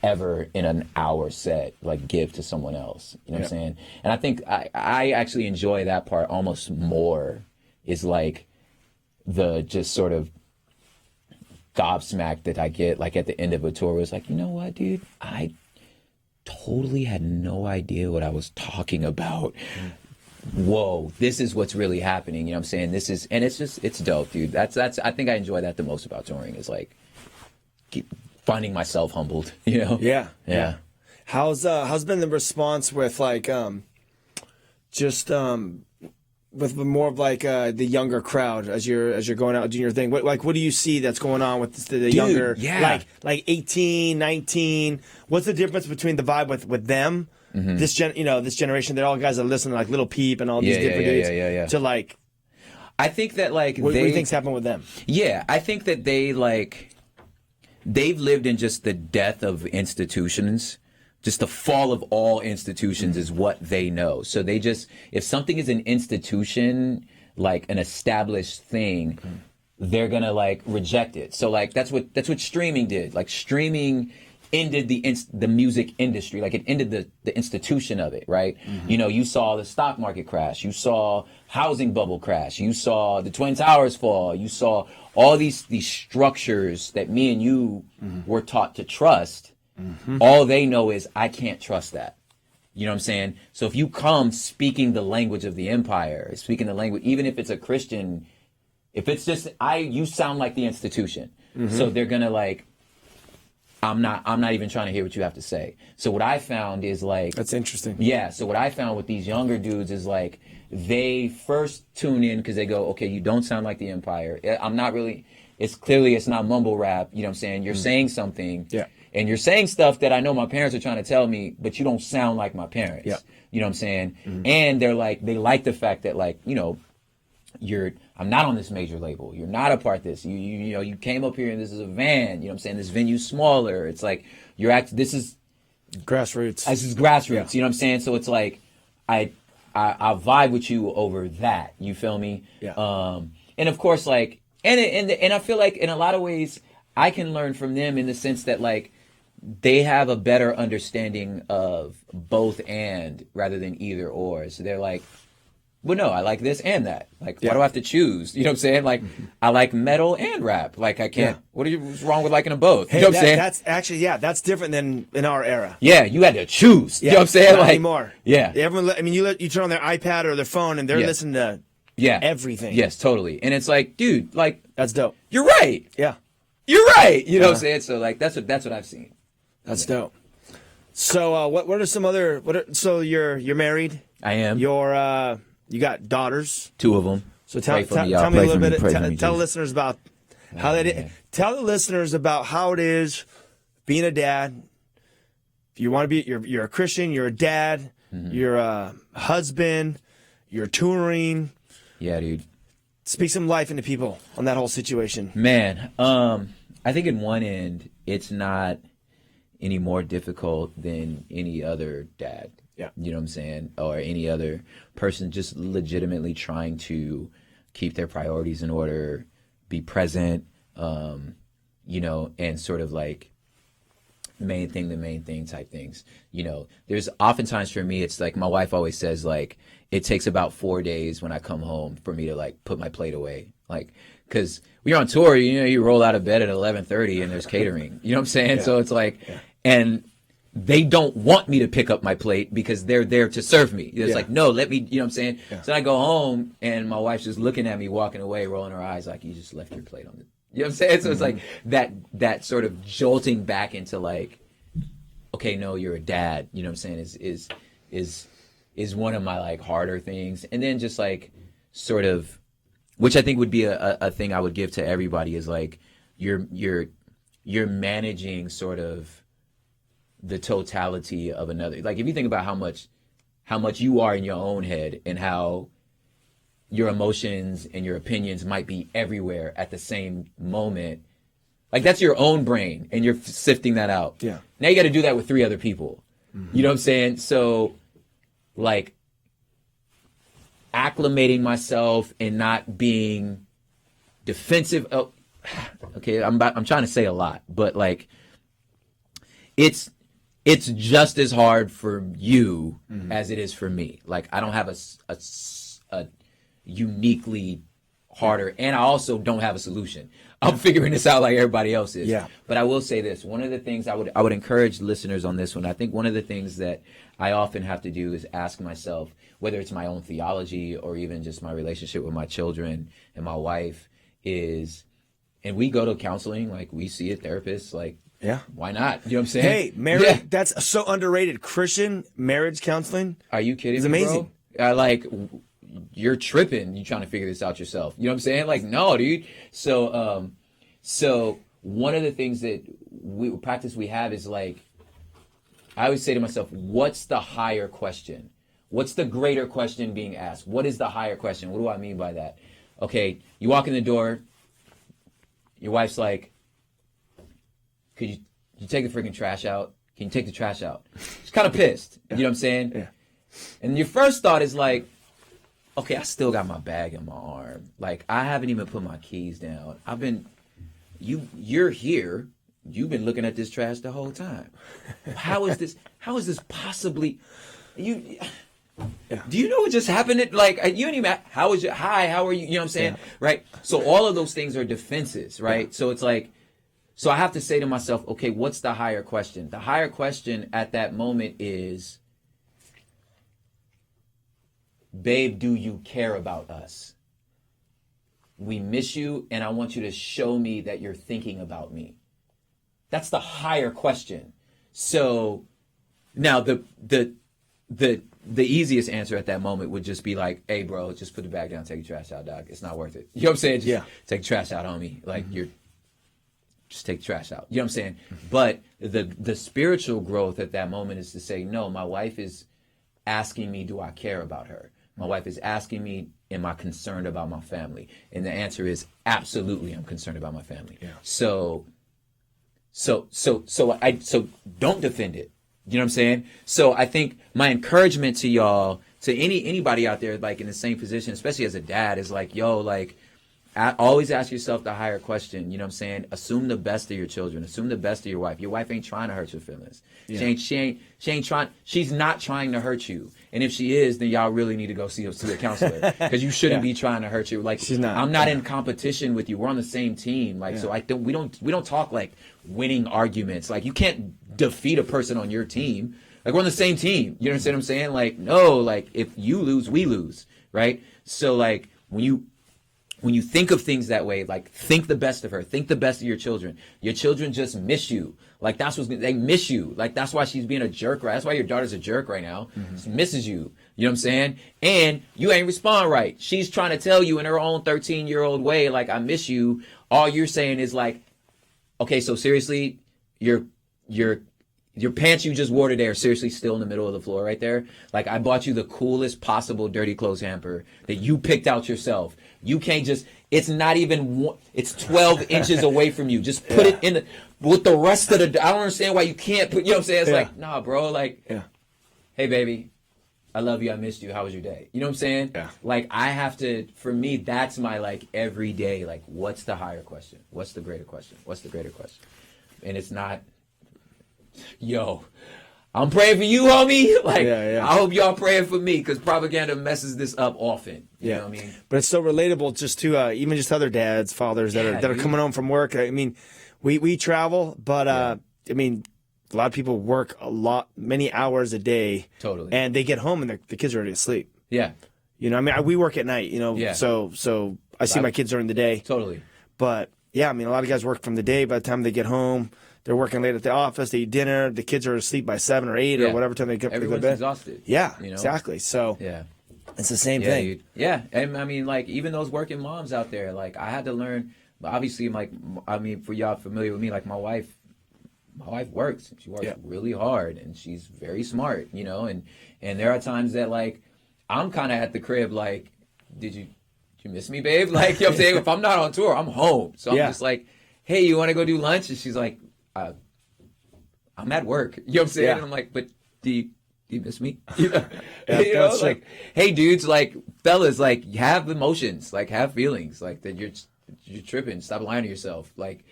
ever in an hour set, like, give to someone else. You know what I'm saying? And I think I actually enjoy that part almost more, is like the just sort of gobsmacked that I get, like, at the end of a tour, where it's like, you know what, dude? I totally had no idea what I was talking about. Whoa, this is what's really happening. You know what I'm saying? And it's dope, dude. That's I think I enjoy that the most about touring, is like finding myself humbled, you know? Yeah. How's been the response with, like, with more of, like, the younger crowd as you're going out doing your thing? What do you see that's going on with the younger, like 18, 19? What's the difference between the vibe with them? This generation, they're all guys that listen to, like, Lil Peep and all these different dudes. To, like, I think that, like, what do you think's happened with them? Yeah, I think that they've lived in just the death of institutions. Just the fall of all institutions is what they know. So they just, if something is an institution, like an established thing, they're gonna, like, reject it. So, like, that's what streaming did. Like, streaming ended the music industry. Like, it ended the institution of it, right? You know, you saw the stock market crash, you saw housing bubble crash, you saw the Twin Towers fall, you saw all these structures that me and you were taught to trust. All they know is, I can't trust that. You know what I'm saying? So if you come speaking the language of the empire, speaking the language, even if it's a Christian, if it's just you sound like the institution. So they're gonna, like, I'm not even trying to hear what you have to say. So what I found is, like, that's interesting. Yeah. So what I found with these younger dudes is, like, they first tune in because they go, okay, you don't sound like the empire. I'm not really. It's not mumble rap. You know what I'm saying? You're saying something. Yeah. And you're saying stuff that I know my parents are trying to tell me, but you don't sound like my parents. Yeah. You know what I'm saying? And they like the fact that, like, you know, I'm not on this major label. You're not a part of this. You came up here and this is a van. You know what I'm saying? This venue's smaller. It's like this is Grassroots. This is grassroots. You know what I'm saying? So it's like I vibe with you over that. You feel me? Yeah. And of course, like, and I feel like in a lot of ways I can learn from them in the sense that like they have a better understanding of both and rather than either or. So they're like, well, no, I like this and that. Like, why do I have to choose? You know what I'm saying? Like, I like metal and rap. Like, I can't. What's wrong with liking them both? Hey, you know what I'm saying? That's actually, that's different than in our era. Yeah, you had to choose. You know what I'm saying? Not like anymore. Yeah. Everyone. I mean, you turn on their iPad or their phone and they're listening to everything. Yes, totally. And it's like, dude, like that's dope. You're right. Yeah. You're right. You know what I'm saying? So like, that's what I've seen. That's dope. So what are some other so you're married? I am. You got daughters. 2 of them. So tell me a little bit. Tell listeners about how tell the listeners about how it is being a dad. You want to be. You're a Christian. You're a dad. You're a husband. You're touring. Yeah, dude. Speak some life into people on that whole situation. Man, I think in one end, it's not any more difficult than any other dad. Yeah. You know what I'm saying? Or any other person just legitimately trying to keep their priorities in order, be present, you know, and sort of like the main thing type things. You know, there's oftentimes for me, it's like my wife always says, like, it takes about 4 days when I come home for me to like put my plate away. Like, because when you're on tour, you know, you roll out of bed at 11:30 and there's catering. You know what I'm saying? Yeah. So it's like, and they don't want me to pick up my plate because they're there to serve me. It's like, no, let me, you know what I'm saying? Yeah. So I go home and my wife's just looking at me walking away, rolling her eyes like, you just left your plate on the, you know what I'm saying? So it's like that sort of jolting back into like, okay, no, you're a dad, you know what I'm saying, is one of my like harder things. And then just like sort of, which I think would be a thing I would give to everybody is like, you're managing sort of the totality of another. Like if you think about how much you are in your own head and how your emotions and your opinions might be everywhere at the same moment, like that's your own brain and you're sifting that out. Yeah. Now you got to do that with 3 other people. You know what I'm saying? So like acclimating myself and not being defensive. Oh, okay. I'm trying to say a lot, but like it's just as hard for you as it is for me. Like I don't have a uniquely harder, and I also don't have a solution. I'm figuring this out like everybody else is. Yeah. But I will say this: one of the things I would encourage listeners on this one. I think one of the things that I often have to do is ask myself, whether it's my own theology or even just my relationship with my children and my wife, is, and we go to counseling, like we see a therapist, like. Yeah. Why not? You know what I'm saying? Hey, marriage, that's so underrated. Christian marriage counseling. Are you kidding me, It's amazing. Bro? Like, you're tripping. You trying to figure this out yourself. You know what I'm saying? Like, no, dude. So one of the things that we have is like, I always say to myself, what's the higher question? What's the greater question being asked? What is the higher question? What do I mean by that? Okay, you walk in the door, your wife's like, could you take the freaking trash out? Can you take the trash out? She's kind of pissed. You know what I'm saying? Yeah. And your first thought is like, okay, I still got my bag in my arm. Like, I haven't even put my keys down. You're here. You've been looking at this trash the whole time. How is this possibly, do you know what just happened? Like, you don't even, how are you? You know what I'm saying? Yeah. Right? So all of those things are defenses, right? Yeah. So it's like, so I have to say to myself, okay, what's the higher question? The higher question at that moment is, babe, do you care about us? We miss you, and I want you to show me that you're thinking about me. That's the higher question. So now the easiest answer at that moment would just be like, hey, bro, just put the bag down, take the trash out, dog. It's not worth it. You know what I'm saying? Just take the trash out, homie. Like, just take the trash out. You know what I'm saying? But the spiritual growth at that moment is to say, no, my wife is asking me, do I care about her? My wife is asking me, am I concerned about my family? And the answer is absolutely, I'm concerned about my family. Yeah. So don't defend it. You know what I'm saying? So I think my encouragement to y'all, to anybody out there like in the same position, especially as a dad, is like, yo, like, always ask yourself the higher question. You know what I'm saying? Assume the best of your children. Assume the best of your wife. Your wife ain't trying to hurt your feelings. Yeah. She ain't trying. She's not trying to hurt you. And if she is, then y'all really need to go see a counselor, because you shouldn't be trying to hurt you. Like, she's not. I'm not in competition with you. We're on the same team. Like, so we don't talk like winning arguments. Like, you can't defeat a person on your team. Like, we're on the same team. You understand what I'm saying? Like, no, like, if you lose, we lose, right? So like when you think of things that way, like, think the best of her, think the best of your children. Your children just miss you. Like, they miss you. Like, that's why she's being a jerk, right? That's why your daughter's a jerk right now. She misses you. You know what I'm saying? And you ain't respond right. She's trying to tell you in her own 13-year-old way, like, I miss you. All you're saying is like, okay, so seriously, your pants you just wore today are seriously still in the middle of the floor right there. Like, I bought you the coolest possible dirty clothes hamper that you picked out yourself. You can't just, it's not even, it's 12 inches away from you. Just put it in with the rest of the, I don't understand why you can't put, you know what I'm saying? It's like, nah, bro, like, hey, baby, I love you. I missed you. How was your day? You know what I'm saying? Yeah. Like, I have to, for me, that's my, like, everyday, like, what's the higher question? What's the greater question? What's the greater question? And it's not, yo, I'm praying for you, homie. Like, I hope y'all praying for me, because propaganda messes this up often. You know what I mean? But it's so relatable just to even just other dads, fathers that are coming home from work. I mean, we travel, but I mean, a lot of people work many hours a day. Totally. And they get home and the kids are already asleep. Yeah. You know, I mean, we work at night, you know, so I see my kids during the day. Totally. But yeah, I mean, a lot of guys work from the day. By the time they get home, they're working late at the office. They eat dinner. The kids are asleep by 7 or 8 or whatever time they get to Everyone's bed. Exhausted. Yeah, you know? Exactly. So it's the same thing. Dude. Yeah, and I mean, like, even those working moms out there, like, I had to learn. Obviously, like, I mean, for y'all familiar with me, like, my wife works. She works really hard, and she's very smart, you know. And there are times that, like, I'm kind of at the crib, like, did you miss me, babe? Like, you know what I'm saying? If I'm not on tour, I'm home. So I'm just like, hey, you want to go do lunch? And she's like, I'm at work. You know what I'm saying? And I'm like, but do you miss me? You know, you know? Like, hey, dudes, like, fellas, like, have emotions, like, have feelings, like, that you're tripping. Stop lying to yourself. Like,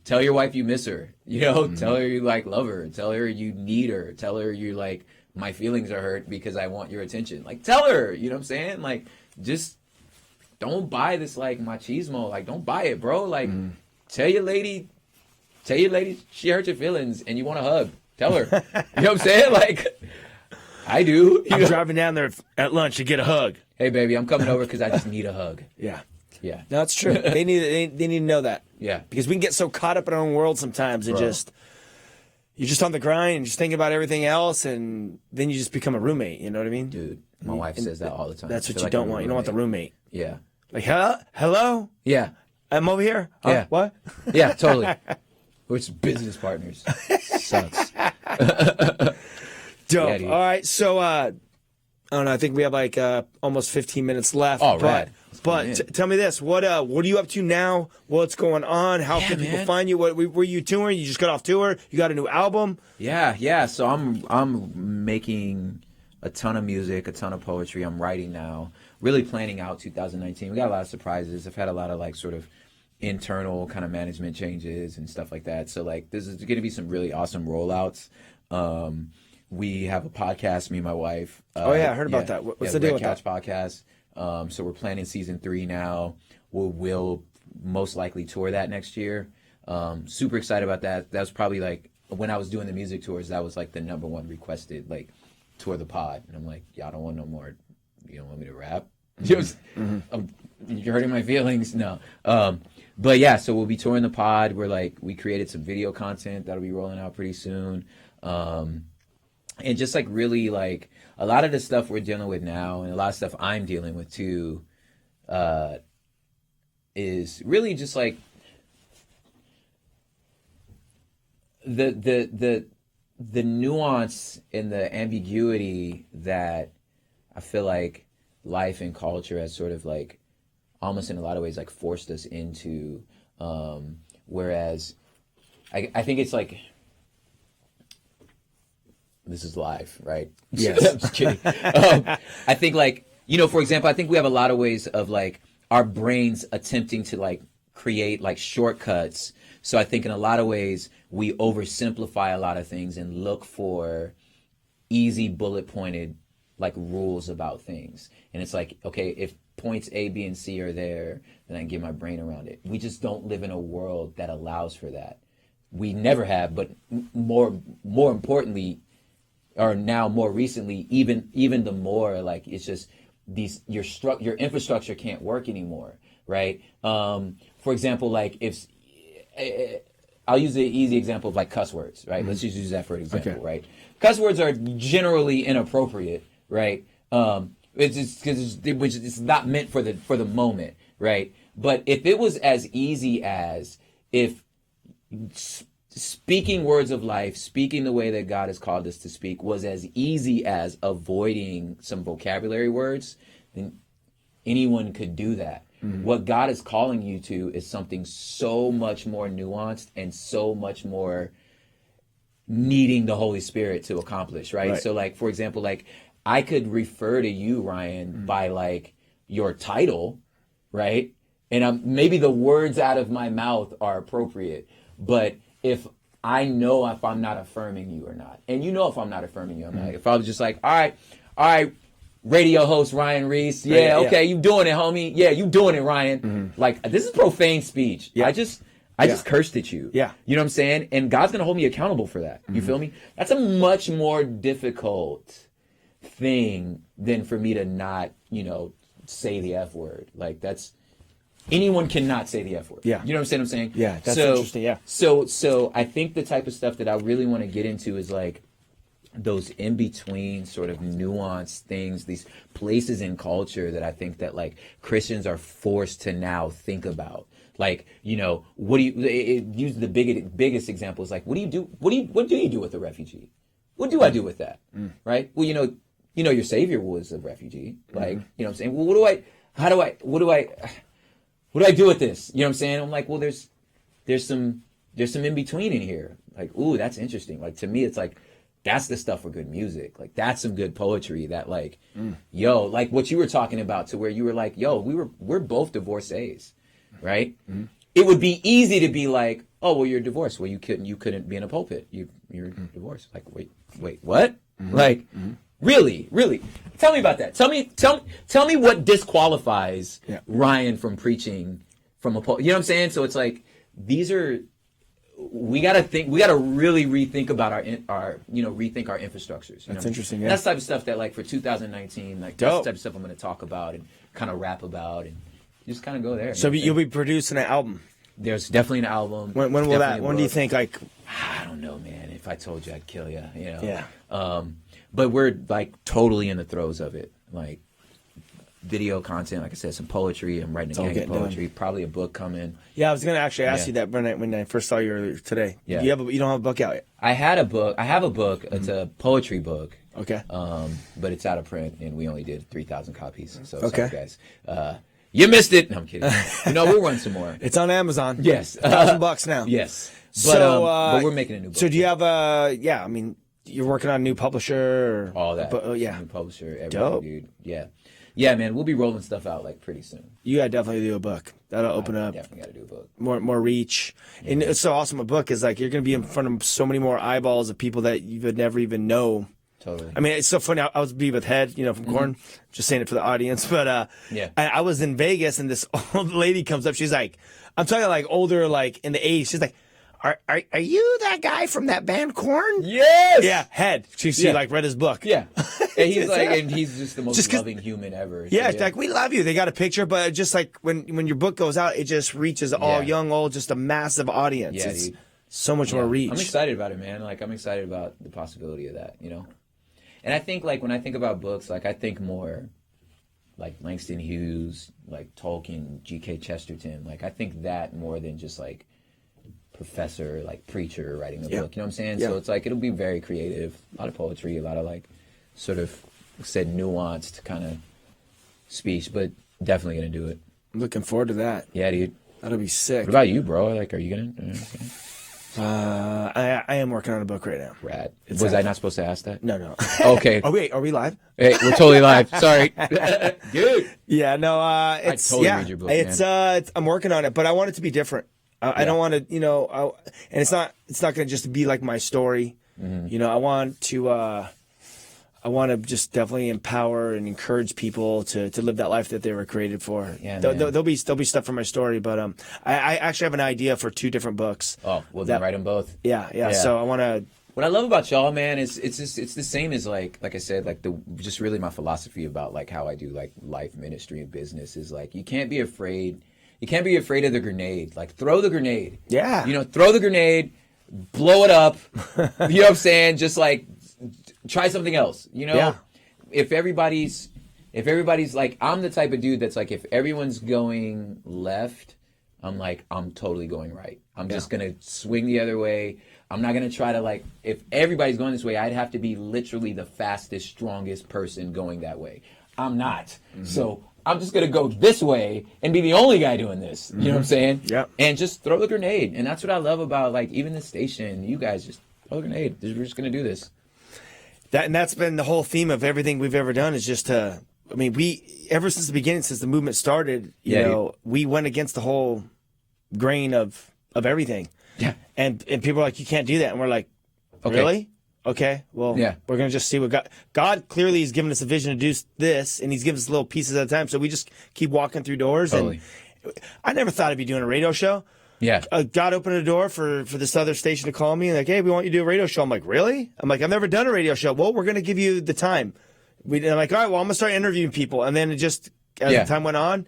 tell your wife you miss her. You know, tell her you, like, love her. Tell her you need her. Tell her you, like, my feelings are hurt because I want your attention. Like, tell her. You know what I'm saying? Like, just don't buy this, like, machismo. Like, don't buy it, bro. Like, tell your lady she hurt your feelings and you want a hug. Tell her. You know what I'm saying? Like, I do. I'm driving down there at lunch to get a hug. Hey, baby, I'm coming over because I just need a hug. Yeah. Yeah. No, it's true. They need to know that. Yeah. Because we can get so caught up in our own world sometimes and you're just on the grind and just thinking about everything else, and then you just become a roommate. You know what I mean? Dude, my wife says that all the time. That's what you don't want. You don't want the roommate. Yeah. Like, hello? Yeah. I'm over here? Yeah. What? Yeah, totally. We're just business partners. Sucks. Dope. All right. So, I don't know. I think we have like almost 15 minutes left. All right. But tell me this: what are you up to now? What's going on? How can people find you? What were you touring? You just got off tour. You got a new album? Yeah. So I'm making a ton of music, a ton of poetry. I'm writing now. Really planning out 2019. We got a lot of surprises. I've had a lot of, like, sort of internal kind of management changes and stuff like that. So, like, this is going to be some really awesome rollouts. We have a podcast, me and my wife. I heard about that. What's the deal with Couch that? Podcast. So we're planning season 3 now. We'll most likely tour that next year. Super excited about that. That was probably, like, when I was doing the music tours, that was, like, the number one requested, like, tour the pod. And I'm like, y'all don't want no more. You don't want me to rap? You're hurting my feelings. No. But yeah, so we'll be touring the pod. We created some video content that'll be rolling out pretty soon. And just, like, really, like, a lot of the stuff we're dealing with now, and a lot of stuff I'm dealing with too, is really just, like, the nuance and the ambiguity that I feel like life and culture has sort of, like, almost in a lot of ways, like, forced us into, whereas I think it's, like, this is live, right? Yes. I'm just kidding. I think like, for example, I think we have a lot of ways of like our brains attempting to like create like shortcuts. So I think in a lot of ways we oversimplify a lot of things and look for easy bullet pointed like rules about things. And it's like, okay, if points A, B, and C are there, then I can get my brain around it. We just don't live in a world that allows for that. We never have, but more importantly, or now more recently, even the more like it's just your infrastructure can't work anymore, right? For example, like if I'll use the easy example of like cuss words, right? Let's just use that for an example, right? Cuss words are generally inappropriate, right? It's just because it's not meant for the moment, right? But if it was as easy as if speaking words of life, speaking the way that God has called us to speak was as easy as avoiding some vocabulary words, then anyone could do that. What God is calling you to is something so much more nuanced and so much more needing the Holy Spirit to accomplish, right? So like, for example, like I could refer to you, Ryan, by like your title, right? And maybe the words out of my mouth are appropriate, but if I know if I'm not affirming you or not, and if I'm not affirming you, I'm not. If I was just like, all right, radio host Ryan Ries, okay, you doing it, homie, you doing it, Ryan. Like this is profane speech. I just cursed at you. You know what I'm saying? And God's gonna hold me accountable for that. You feel me? That's a much more difficult thing than for me to not, say the F word. Like that's. Anyone cannot say the F word. You know what I'm saying? Yeah, that's interesting. So I think the type of stuff that I really want to get into is like those in between sort of nuanced things, these places in culture that I think that like Christians are forced to now think about. Like, what do you use the biggest example is like, what do you do? What do you do with a refugee? What do I do with that? Right? Well, your Savior was a refugee. Like, you know what I'm saying? Well, what do I do with this? You know what I'm saying? I'm like, well, there's some in between in here. Like, ooh, that's interesting. Like to me, it's like that's the stuff for good music. Like that's some good poetry. That like, like what you were talking about, to where you were like, we're both divorcees, right? It would be easy to be like, oh, well, you're divorced. Well, you couldn't be in a pulpit. You're divorced. Like, wait, what? Like. Really? Tell me about that. Tell me what disqualifies Ryan from preaching from a pulpit. You know what I'm saying? So it's like we gotta really rethink about our rethink our infrastructures. That's interesting. Yeah. And that's the type of stuff that like for 2019, like that's the type of stuff I'm gonna talk about and kind of rap about and just kind of go there. So you'll be producing an album. There's definitely an album. When will that? When do you think? Like, I don't know, man. If I told you, I'd kill you. Yeah. But we're like totally in the throes of it, like video content. Like I said, some poetry. I'm writing a gang of poetry. Probably a book coming. Yeah, I was gonna actually ask you that when I first saw you earlier today. Yeah. You don't have a book out yet? I have a book. It's a poetry book. Okay. But it's out of print, and we only did 3,000 copies. So sorry, guys. You missed it. No, I'm kidding. We'll run some more. It's on Amazon. Yes. $1,000 now. Yes. But we're making a new book. So do you have you're working on a new publisher? All that. New publisher. Everything, dope. Dude. Yeah. Yeah, man. We'll be rolling stuff out like pretty soon. You gotta definitely do a book. That'll open up. Definitely gotta do a book. More reach. Yeah. And it's so awesome. A book is like you're gonna be in front of so many more eyeballs of people that you would never even know. Totally. I mean, it's so funny. I was with Head, from Korn. Just saying it for the audience, but I was in Vegas and this old lady comes up. She's like, I'm talking like older, like in the 80s. She's like, Are you that guy from that band Korn? Yes. Yeah, Head. She like read his book. Yeah. And he's just the most loving human ever. So, it's like, we love you. They got a picture, but just like when your book goes out, it just reaches all young, old, just a massive audience. Yeah, it's so much more reach. I'm excited about it, man. Like I'm excited about the possibility of that, And I think like when I think about books, like I think more like Langston Hughes, like Tolkien, G.K. Chesterton. Like I think that more than just like professor, like preacher writing a book. You know what I'm saying? Yeah. So it's like it'll be very creative, a lot of poetry, a lot of like sort of nuanced kind of speech, but definitely gonna do it. I'm looking forward to that. Yeah, dude. That'll be sick. What about you, bro? Like, are you gonna? I am working on a book right now. Rad. Was I not supposed to ask that? No. Okay. Oh wait, are we live? Hey, we're totally live. Sorry, dude. Yeah, no. It's I totally read your book, man. I'm working on it, but I want it to be different. I don't want to, and it's not going to just be like my story. Mm-hmm. I want to just definitely empower and encourage people to live that life that they were created for. Yeah, there'll be stuff from my story, but I actually have an idea for 2 different books. Oh, well, then write them both. Yeah. So I want to. What I love about y'all, man, is it's the same as like I said, like just really my philosophy about like how I do like life, ministry, and business is like you can't be afraid. You can't be afraid of the grenade. Like throw the grenade. Yeah. Throw the grenade, blow it up. You know what I'm saying? Just like try something else. Yeah. If everybody's like, I'm the type of dude that's like, if everyone's going left, I'm like, I'm totally going right. I'm just gonna swing the other way. I'm not gonna try to like, if everybody's going this way, I'd have to be literally the fastest, strongest person going that way. I'm not. Mm-hmm. So I'm just going to go this way and be the only guy doing this. You know what I'm saying? Yeah. And just throw the grenade. And that's what I love about, like, even the station. You guys just throw the grenade. We're just going to do this. That's been the whole theme of everything we've ever done is just ever since the beginning, since the movement started, we went against the whole grain of everything. Yeah. And people are like, you can't do that. And we're like, okay. Really? Okay, well, we're going to just see what God clearly has given us a vision to do this, and he's given us little pieces at a time. So we just keep walking through doors. Totally. And I never thought I'd be doing a radio show. Yeah. God opened a door for this other station to call me and like, hey, we want you to do a radio show. I'm like, really? I'm like, I've never done a radio show. Well, we're going to give you the time. I'm like, all right, well, I'm going to start interviewing people. And then it just, as the time went on,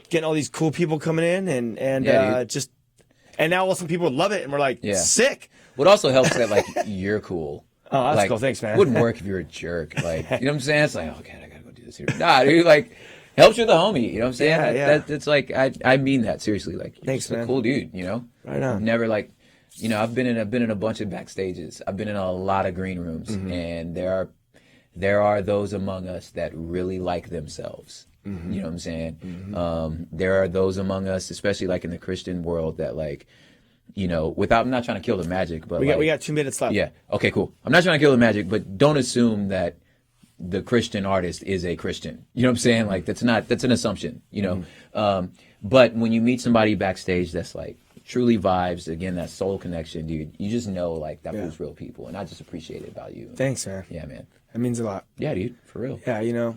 getting all these cool people coming in and and now all some people love it and we're like, sick. What also helps that, like, you're cool. Oh, that's like, cool. Thanks, man. It wouldn't work if you were a jerk. Like, you know what I'm saying? It's like, oh, God, I got to go do this here. Nah, dude, like, helps you the homie. You know what I'm saying? Yeah. That's like, I mean that seriously. Like, you're thanks, just man. A cool dude, Right on. I've never, like, I've been in a bunch of backstages. I've been in a lot of green rooms. Mm-hmm. And there are those among us that really like themselves. Mm-hmm. You know what I'm saying? Mm-hmm. There are those among us, especially, like, in the Christian world that, like, I'm not trying to kill the magic, but we got 2 minutes left. Yeah. Okay, cool. I'm not trying to kill the magic, but don't assume that the Christian artist is a Christian. You know what I'm saying? Like that's an assumption, but when you meet somebody backstage that's like truly vibes, again, that soul connection, dude, you just know like that was real people. And I just appreciate it about you. Thanks, man. Yeah, man. That means a lot. Yeah, dude, for real. Yeah,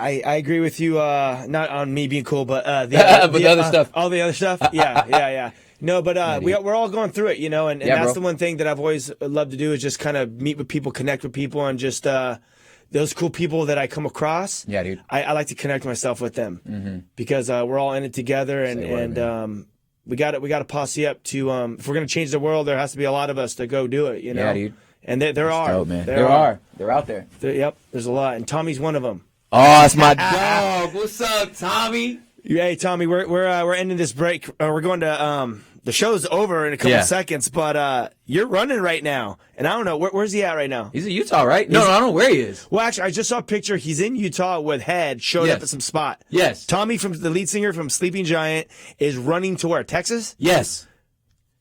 I agree with you, not on me being cool, but the other stuff. All the other stuff. Yeah. No, but we're all going through it, and that's the one thing that I've always loved to do is just kind of meet with people, connect with people, and just those cool people that I come across. Yeah, dude. I like to connect myself with them because we're all in it together, and we got to posse up to if we're gonna change the world, there has to be a lot of us to go do it. Yeah, dude. And there are, dope, man. There are. They're out there. Yep, there's a lot, and Tommy's one of them. Oh, it's my dog. What's up, Tommy? Hey, Tommy, we're ending this break. We're going to the show's over in a couple seconds, but you're running right now, and I don't know where's he at right now. He's in Utah, right? No, I don't know where he is. Well, actually, I just saw a picture. He's in Utah with Head. Showed up at some spot. Yes. Tommy, from the lead singer from Sleeping Giant, is running to where? Texas? Yes.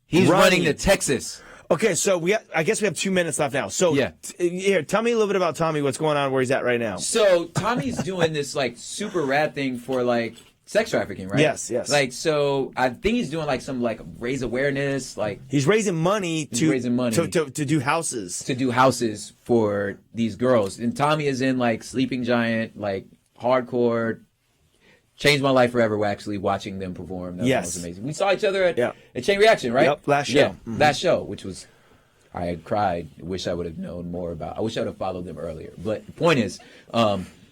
He's running to Texas. Okay, so I guess we have 2 minutes left now. So here, tell me a little bit about Tommy. What's going on? Where he's at right now? So Tommy's doing this like super rad thing for like sex trafficking, right? Yes. Like, so I think he's doing like some like raise awareness, like he's raising money to do houses. To do houses for these girls. And Tommy is in like Sleeping Giant, like hardcore. Changed my life forever actually watching them perform. That was amazing. We saw each other at Chain Reaction, right? Yep, last show. Yeah, last show, which was, I had cried. Wish I would have known more about. I wish I would have followed them earlier. But the point is,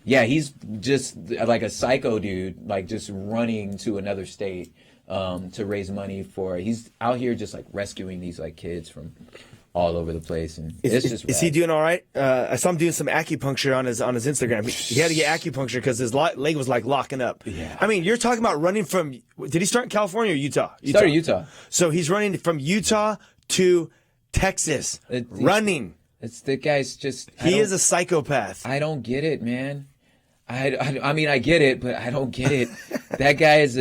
he's just like a psycho dude, like just running to another state to raise money for. He's out here just like rescuing these like kids from all over the place, and is he doing all right? I saw him doing some acupuncture on his Instagram. He had to get acupuncture because his leg was like locking up. Yeah. I mean, you're talking about running from. Did he start in California or Utah? He started Utah. So he's running from Utah to Texas. Running. It's the guy's just. He is a psychopath. I don't get it, man. I mean, I get it, but I don't get it. That guy is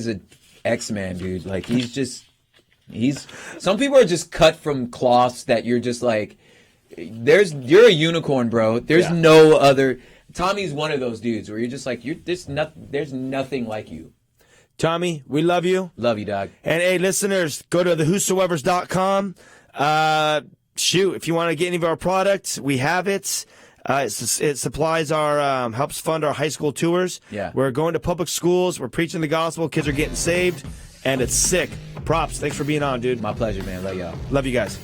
a X-Man, dude. Like he's just. Some people are just cut from cloths that you're just like, you're a unicorn, bro. There's no other. Tommy's one of those dudes where you're just like, there's nothing like you. Tommy, we love you. Love you, dog. And hey, listeners, go to thewhosoevers.com. Shoot, if you want to get any of our products, we have it. It supplies our, helps fund our high school tours. Yeah. We're going to public schools. We're preaching the gospel. Kids are getting saved. And it's sick. Props. Thanks for being on, dude. My pleasure, man. Love y'all. Love you guys.